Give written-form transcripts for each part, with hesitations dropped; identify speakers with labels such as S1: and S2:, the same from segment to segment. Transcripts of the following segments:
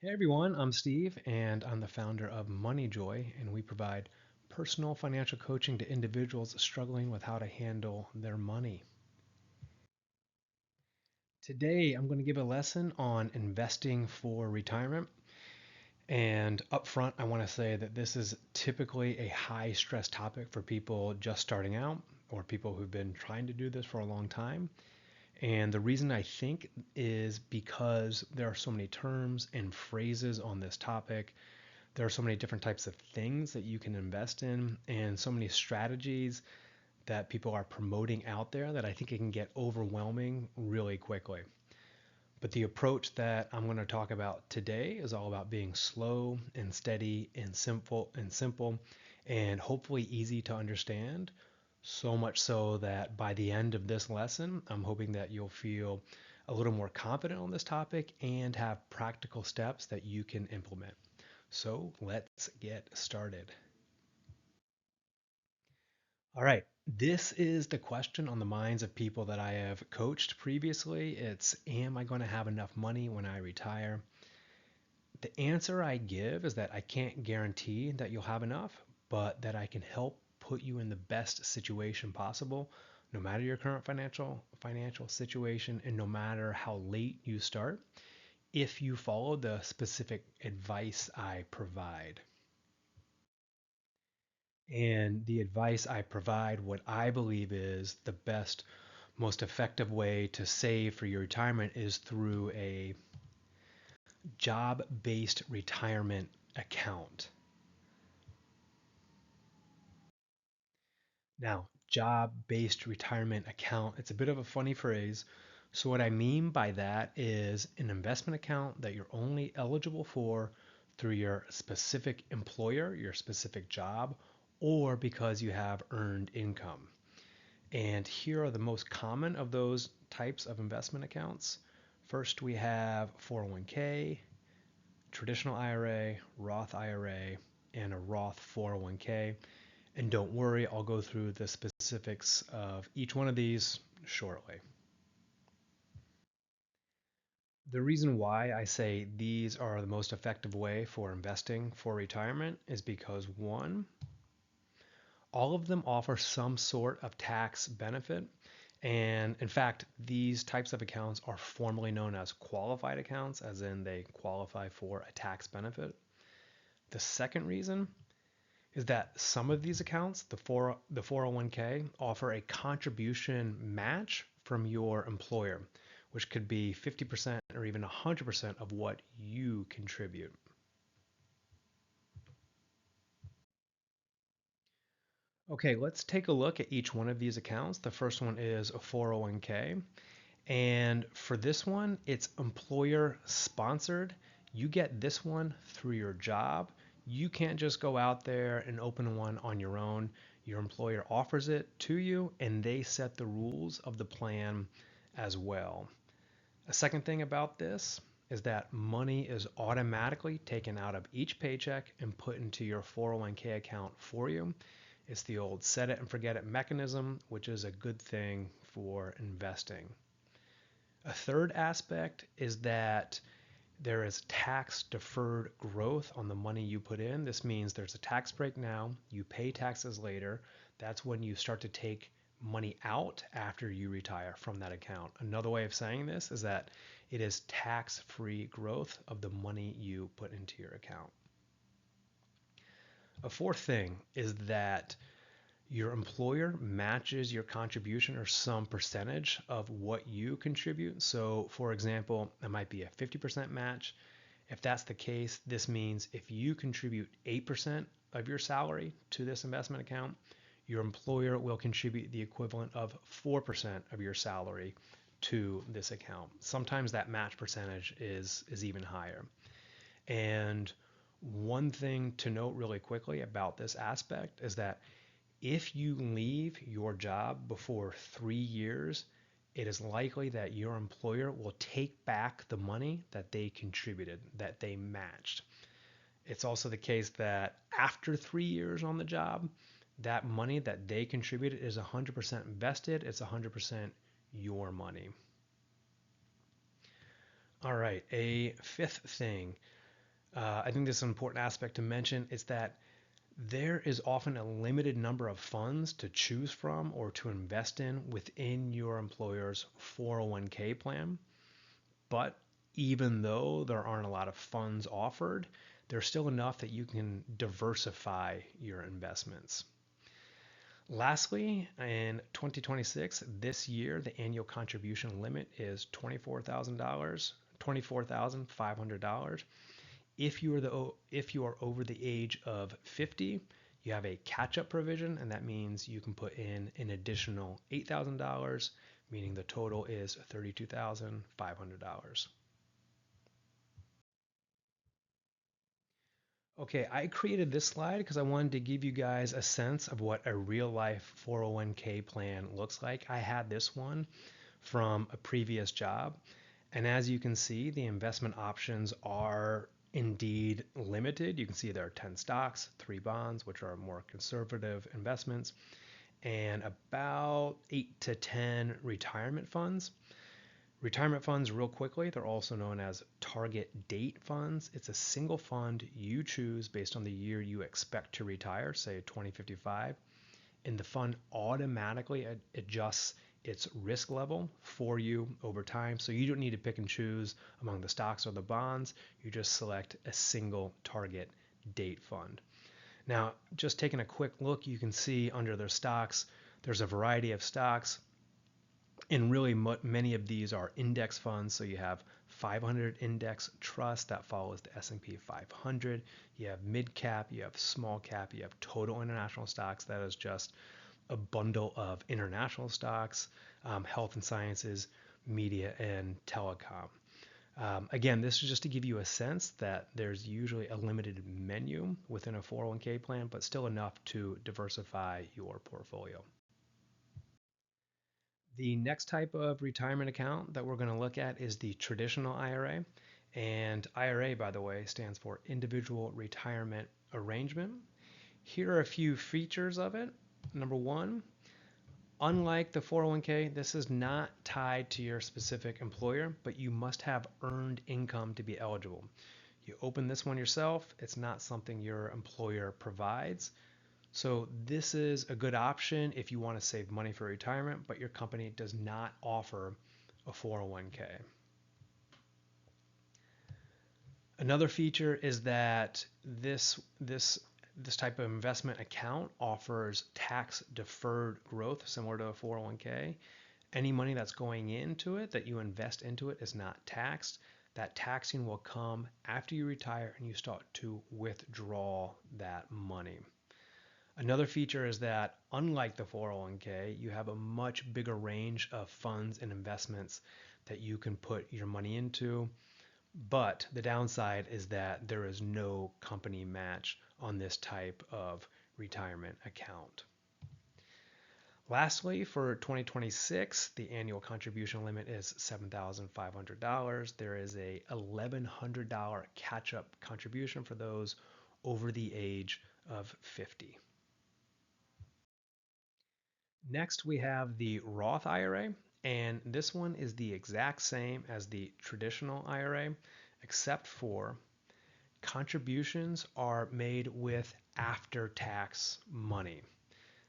S1: Hey everyone, I'm Steve, and I'm the founder of MoneyJoy, and we provide personal financial coaching to individuals struggling with how to handle their money. Today, I'm going to give a lesson on investing for retirement. And up front, I want to say that this is typically a high stress topic for people just starting out or people who've been trying to do this for a long time. And the reason I think is because there are so many terms and phrases on this topic. There are so many different types of things that you can invest in and so many strategies that people are promoting out there that I think it can get overwhelming really quickly. But the approach that I'm going to talk about today is all about being slow and steady and simple and hopefully easy to understand. So much so that by the end of this lesson, I'm hoping that you'll feel a little more confident on this topic and have practical steps that you can implement. So let's get started. All right. This is the question on the minds of people that I have coached previously. It's, am I going to have enough money when I retire? The answer I give is that I can't guarantee that you'll have enough, but that I can help put you in the best situation possible, no matter your current financial situation and no matter how late you start, if you follow the specific advice I provide. And the advice I provide, what I believe is the best, most effective way to save for your retirement is through a job based retirement account. Now, job based retirement account, it's a bit of a funny phrase. So, what I mean by that is an investment account that you're only eligible for through your specific employer, your specific job, or because you have earned income. And here are the most common of those types of investment accounts. First, we have 401k, traditional IRA, Roth IRA, and a Roth 401k. And don't worry, I'll go through the specifics of each one of these shortly. The reason why I say these are the most effective way for investing for retirement is because one, all of them offer some sort of tax benefit. And in fact, these types of accounts are formally known as qualified accounts, as in they qualify for a tax benefit. The second reason is that some of these accounts, the 401k, offer a contribution match from your employer, which could be 50% or even 100% of what you contribute. Okay, let's take a look at each one of these accounts. The first one is a 401k. And for this one, it's employer sponsored. You get this one through your job. You can't just go out there and open one on your own. Your employer offers it to you and they set the rules of the plan as well. A second thing about this is that money is automatically taken out of each paycheck and put into your 401k account for you. It's the old set it and forget it mechanism, which is a good thing for investing. A third aspect is that there is tax deferred growth on the money you put in. This means there's a tax break now, you pay taxes later. That's when you start to take money out after you retire from that account. Another way of saying this is that it is tax free growth of the money you put into your account. A fourth thing is that your employer matches your contribution or some percentage of what you contribute. So, for example, it might be a 50% match. If that's the case, this means if you contribute 8% of your salary to this investment account, your employer will contribute the equivalent of 4% of your salary to this account. Sometimes that match percentage is even higher. And one thing to note really quickly about this aspect is that if you leave your job before 3 years, it is likely that your employer will take back the money that they contributed, that they matched. It's also the case that after 3 years on the job, that money that they contributed is 100% invested. It's 100% your money. All right, a fifth thing. I think this is an important aspect to mention is that there is often a limited number of funds to choose from or to invest in within your employer's 401k plan. But even though there aren't a lot of funds offered, there's still enough that you can diversify your investments. Lastly, in 2026, this year, the annual contribution limit is $24,500. If you are over the age of 50, you have a catch-up provision, and that means you can put in an additional $8,000, meaning the total is $32,500. Okay, I created this slide because I wanted to give you guys a sense of what a real life 401k plan looks like. I had this one from a previous job, and as you can see, the investment options are indeed limited. You can see there are 10 stocks, 3 bonds, which are more conservative investments, and about 8 to 10 retirement funds. Retirement funds, real quickly, they're also known as target date funds. It's a single fund you choose based on the year you expect to retire, say 2055, and the fund automatically adjusts its risk level for you over time. So you don't need to pick and choose among the stocks or the bonds. You just select a single target date fund. Now, just taking a quick look, you can see under their stocks, there's a variety of stocks. And really, many of these are index funds. So you have 500 index trust that follows the S&P 500. You have mid cap, you have small cap, you have total international stocks. That is just a bundle of international stocks, health and sciences, media, and telecom. Again, this is just to give you a sense that there's usually a limited menu within a 401k plan, but still enough to diversify your portfolio. The next type of retirement account that we're going to look at is the traditional IRA. And IRA, by the way, stands for Individual Retirement Arrangement. Here are a few features of it. Number one, unlike the 401k, this is not tied to your specific employer, but you must have earned income to be eligible. You open this one yourself, it's not something your employer provides. So this is a good option if you want to save money for retirement, but your company does not offer a 401k. Another feature is that this type of investment account offers tax deferred growth similar to a 401k. Any money that's going into it that you invest into it is not taxed. That taxing will come after you retire and you start to withdraw that money. Another feature is that, unlike the 401k, you have a much bigger range of funds and investments that you can put your money into. But the downside is that there is no company match on this type of retirement account. Lastly, for 2026, the annual contribution limit is $7,500. There is a $1,100 catch-up contribution for those over the age of 50. Next, we have the Roth IRA, and this one is the exact same as the traditional IRA, except for contributions are made with after-tax money.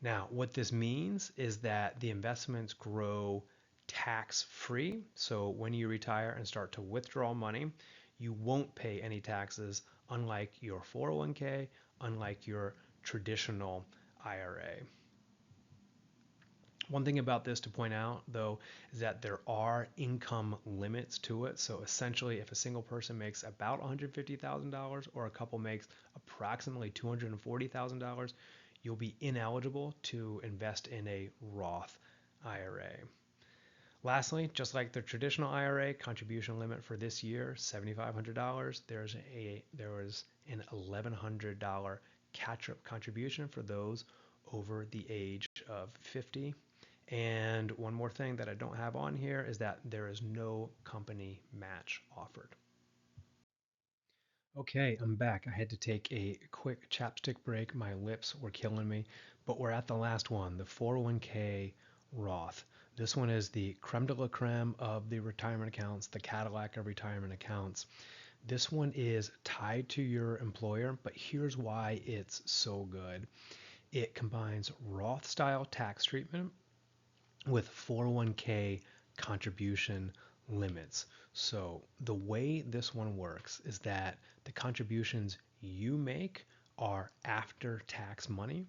S1: Now, what this means is that the investments grow tax-free. So when you retire and start to withdraw money, you won't pay any taxes, unlike your 401k, unlike your traditional IRA. One thing about this to point out, though, is that there are income limits to it. So essentially, if a single person makes about $150,000 or a couple makes approximately $240,000, you'll be ineligible to invest in a Roth IRA. Lastly, just like the traditional IRA, contribution limit for this year, $7,500. There was an $1,100 catch-up contribution for those over the age of 50. And one more thing that I don't have on here is that there is no company match offered. Okay, I'm back. I had to take a quick chapstick break. My lips were killing me, but we're at the last one, the 401k Roth. This one is the creme de la creme of the retirement accounts, the Cadillac of retirement accounts. This one is tied to your employer, but here's why it's so good. It combines Roth style tax treatment with 401k contribution limits. So the way this one works is that the contributions you make are after tax money,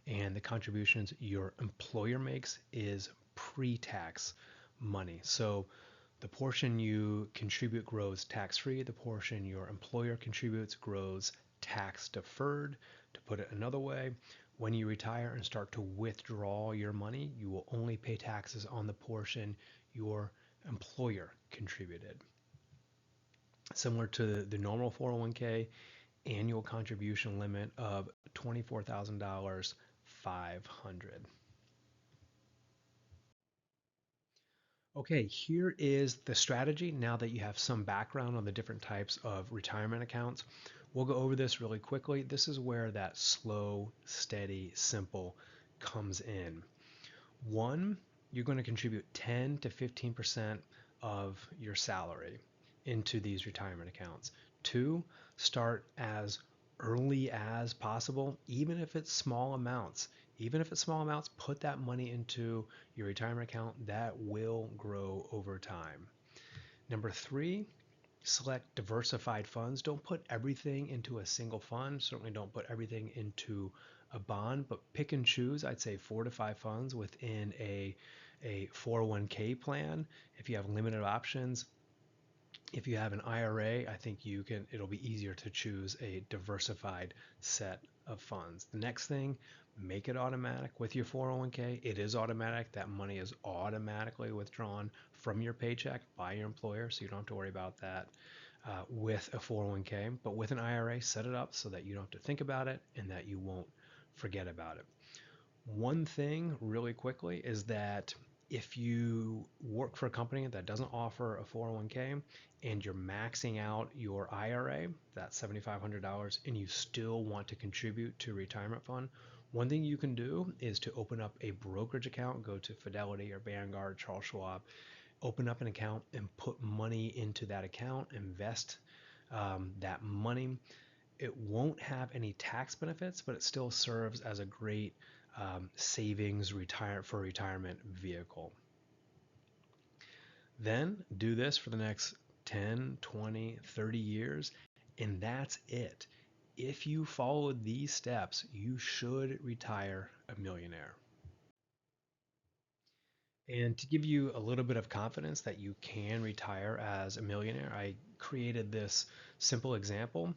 S1: and the contributions your employer makes is pre-tax money. So the portion you contribute grows tax free, the portion your employer contributes grows tax deferred. To put it another way, when you retire and start to withdraw your money, you will only pay taxes on the portion your employer contributed. Similar to the normal 401k, annual contribution limit of $24,000, 500. Okay, here is the strategy now that you have some background on the different types of retirement accounts. We'll go over this really quickly. This is where that slow, steady, simple comes in. One, you're going to contribute 10 to 15% of your salary into these retirement accounts. Two, start as early as possible, even if it's small amounts. Even if it's small amounts, put that money into your retirement account. That will grow over time. Number three, select diversified funds. Don't put everything into a single fund. Certainly don't put everything into a bond, but pick and choose. I'd say 4 to 5 funds within a 401k plan. If you have limited options, if you have an IRA, I think it'll be easier to choose a diversified set of funds. The next thing, make it automatic with your 401k. It is automatic. That money is automatically withdrawn from your paycheck by your employer, so you don't have to worry about that with a 401k. But with an IRA, set it up so that you don't have to think about it and that you won't forget about it. One thing really quickly is that if you work for a company that doesn't offer a 401k and you're maxing out your IRA, that's $7,500, and you still want to contribute to a retirement fund, one thing you can do is to open up a brokerage account, go to Fidelity or Vanguard, Charles Schwab, open up an account and put money into that account, invest that money. It won't have any tax benefits, but it still serves as a great savings for retirement vehicle. Then do this for the next 10, 20, 30 years, and that's it. If you follow these steps, you should retire a millionaire. And to give you a little bit of confidence that you can retire as a millionaire, I created this simple example.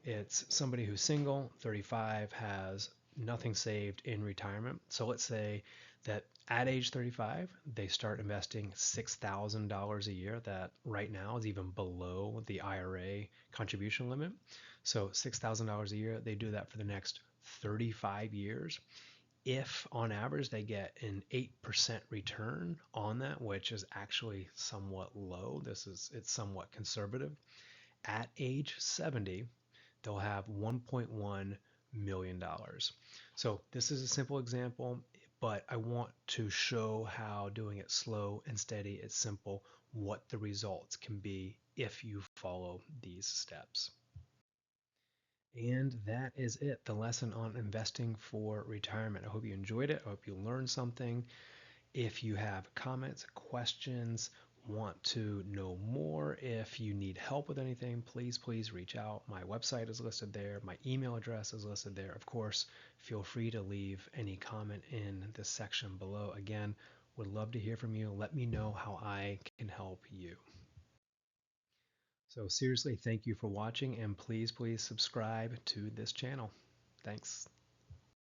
S1: It's somebody who's single, 35, has nothing saved in retirement. So let's say that at age 35, they start investing $6,000 a year. That right now is even below the IRA contribution limit. So $6,000 a year, they do that for the next 35 years. If on average they get an 8% return on that, which is actually somewhat low, it's somewhat conservative. At age 70, they'll have $1.1 million. So this is a simple example, but I want to show how doing it slow and steady is simple, what the results can be if you follow these steps. And that is it, the lesson on investing for retirement. I hope you enjoyed it. I hope you learned something. If you have comments, questions, want to know more, if you need help with anything, please reach out. My website is listed there. My email address is listed there. Of course, feel free to leave any comment in the section below. Again, would love to hear from you. Let me know how I can help you. So seriously, thank you for watching, and please subscribe to this channel. Thanks.